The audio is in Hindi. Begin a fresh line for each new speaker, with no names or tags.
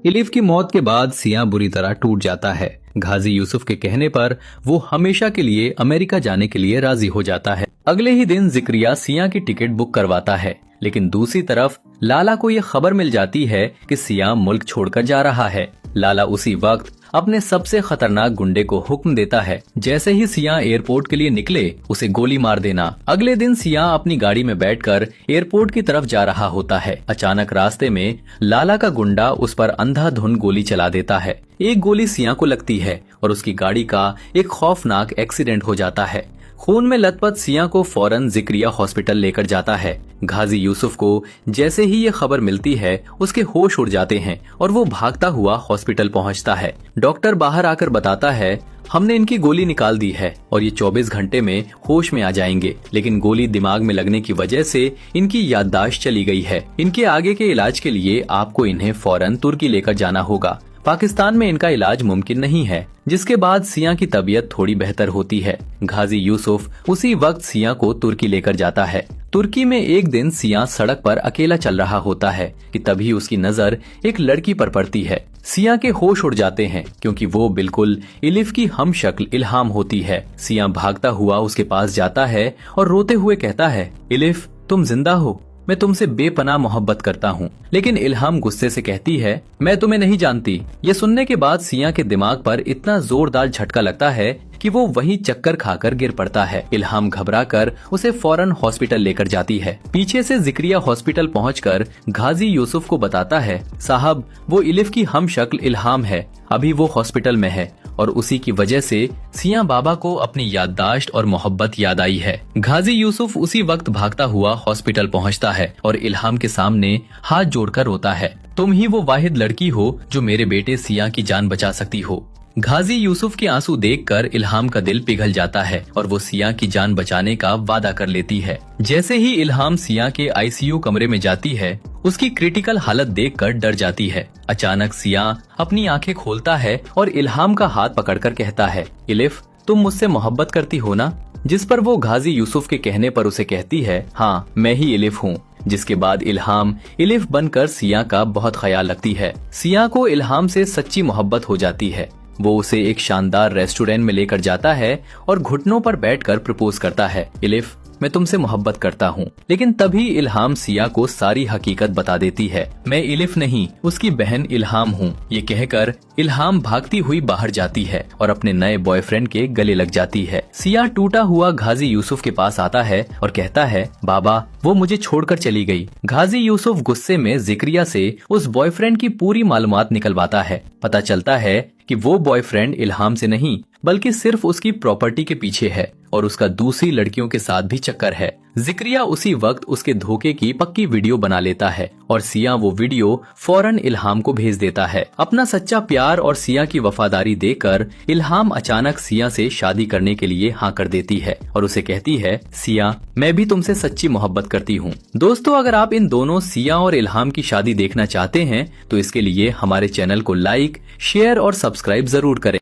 इलिफ की मौत के बाद सिया बुरी तरह टूट जाता है। गाजी यूसुफ के कहने पर वो हमेशा के लिए अमेरिका जाने के लिए राजी हो जाता है। अगले ही दिन जिक्रिया सिया की टिकट बुक करवाता है, लेकिन दूसरी तरफ लाला को ये खबर मिल जाती है कि सिया मुल्क छोड़कर जा रहा है। लाला उसी वक्त अपने सबसे खतरनाक गुंडे को हुक्म देता है, जैसे ही सिया एयरपोर्ट के लिए निकले उसे गोली मार देना। अगले दिन सिया अपनी गाड़ी में बैठकर एयरपोर्ट की तरफ जा रहा होता है। अचानक रास्ते में लाला का गुंडा उस पर अंधाधुंध गोली चला देता है। एक गोली सिया को लगती है और उसकी गाड़ी का एक खौफनाक एक्सीडेंट हो जाता है। खून में लथपथ सिया को फौरन जिक्रिया हॉस्पिटल लेकर जाता है। गाजी यूसुफ को जैसे ही ये खबर मिलती है उसके होश उड़ जाते हैं और वो भागता हुआ हॉस्पिटल पहुंचता है। डॉक्टर बाहर आकर बताता है, हमने इनकी गोली निकाल दी है और ये 24 घंटे में होश में आ जाएंगे, लेकिन गोली दिमाग में लगने की वजह से इनकी याददाश्त चली गई है। इनके आगे के इलाज के लिए आपको इन्हें फौरन तुर्की लेकर जाना होगा। पाकिस्तान में इनका इलाज मुमकिन नहीं है। जिसके बाद सिया की तबीयत थोड़ी बेहतर होती है। गाजी यूसुफ उसी वक्त सिया को तुर्की लेकर जाता है। तुर्की में एक दिन सिया सड़क पर अकेला चल रहा होता है कि तभी उसकी नजर एक लड़की पर पड़ती है। सिया के होश उड़ जाते हैं क्योंकि वो बिल्कुल इलिफ की हम शक्ल इल्हाम होती है। सिया भागता हुआ उसके पास जाता है और रोते हुए कहता है, इलिफ तुम जिंदा हो, मैं तुमसे बेपनाह मोहब्बत करता हूँ। लेकिन इल्हाम गुस्से से कहती है, मैं तुम्हें नहीं जानती। ये सुनने के बाद सिया के दिमाग पर इतना जोरदार झटका लगता है कि वो वहीं चक्कर खाकर गिर पड़ता है। इल्हाम घबराकर उसे फौरन हॉस्पिटल लेकर जाती है। पीछे से जिक्रिया हॉस्पिटल पहुंचकर गाजी यूसुफ को बताता है, साहब वो इलिफ की हम शक्ल इल्हाम है, अभी वो हॉस्पिटल में है और उसी की वजह से सिया बाबा को अपनी याददाश्त और मोहब्बत याद आई है। गाजी यूसुफ उसी वक्त भागता हुआ हॉस्पिटल पहुंचता है और इल्हाम के सामने हाथ जोड़कर रोता है, तुम ही वो वाहिद लड़की हो जो मेरे बेटे सिया की जान बचा सकती हो। गाजी यूसुफ के आंसू देखकर इल्हाम का दिल पिघल जाता है और वो सिया की जान बचाने का वादा कर लेती है। जैसे ही इल्हाम सिया के आईसीयू कमरे में जाती है, उसकी क्रिटिकल हालत देखकर डर जाती है। अचानक सिया अपनी आंखें खोलता है और इल्हाम का हाथ पकड़कर कहता है, इलिफ तुम मुझसे मोहब्बत करती हो ना? जिस पर वो गाजी यूसुफ के कहने पर उसे कहती है, हाँ मैं ही इलिफ हूँ। जिसके बाद इल्हाम इलिफ बनकर सिया का बहुत ख्याल रखती है। सिया को इल्हाम से सच्ची मोहब्बत हो जाती है। वो उसे एक शानदार रेस्टोरेंट में लेकर जाता है और घुटनों पर बैठकर प्रपोज करता है, इलिफ मैं तुमसे मोहब्बत करता हूँ। लेकिन तभी इल्हाम सिया को सारी हकीकत बता देती है, मैं इलिफ नहीं उसकी बहन इल्हाम हूँ। ये कहकर इल्हाम भागती हुई बाहर जाती है और अपने नए बॉयफ्रेंड के गले लग जाती है। सिया टूटा हुआ गाजी यूसुफ के पास आता है और कहता है, बाबा वो मुझे छोड़कर चली गई। गाजी यूसुफ गुस्से में जिक्रिया से उस बॉयफ्रेंड की पूरी मालूमात निकलवाता है। पता चलता है कि वो बॉयफ्रेंड इल्हाम से नहीं बल्कि सिर्फ उसकी प्रॉपर्टी के पीछे है और उसका दूसरी लड़कियों के साथ भी चक्कर है। जिक्रिया उसी वक्त उसके धोखे की पक्की वीडियो बना लेता है और सिया वो वीडियो फौरन इल्हाम को भेज देता है। अपना सच्चा प्यार और सिया की वफादारी देकर इल्हाम अचानक सिया से शादी करने के लिए हाँ कर देती है और उसे कहती है, सिया मैं भी तुमसे सच्ची मोहब्बत करती हूँ। दोस्तों अगर आप इन दोनों सिया और इल्हाम की शादी देखना चाहते हैं तो इसके लिए हमारे चैनल को लाइक, शेयर और सब्सक्राइब जरूर करें।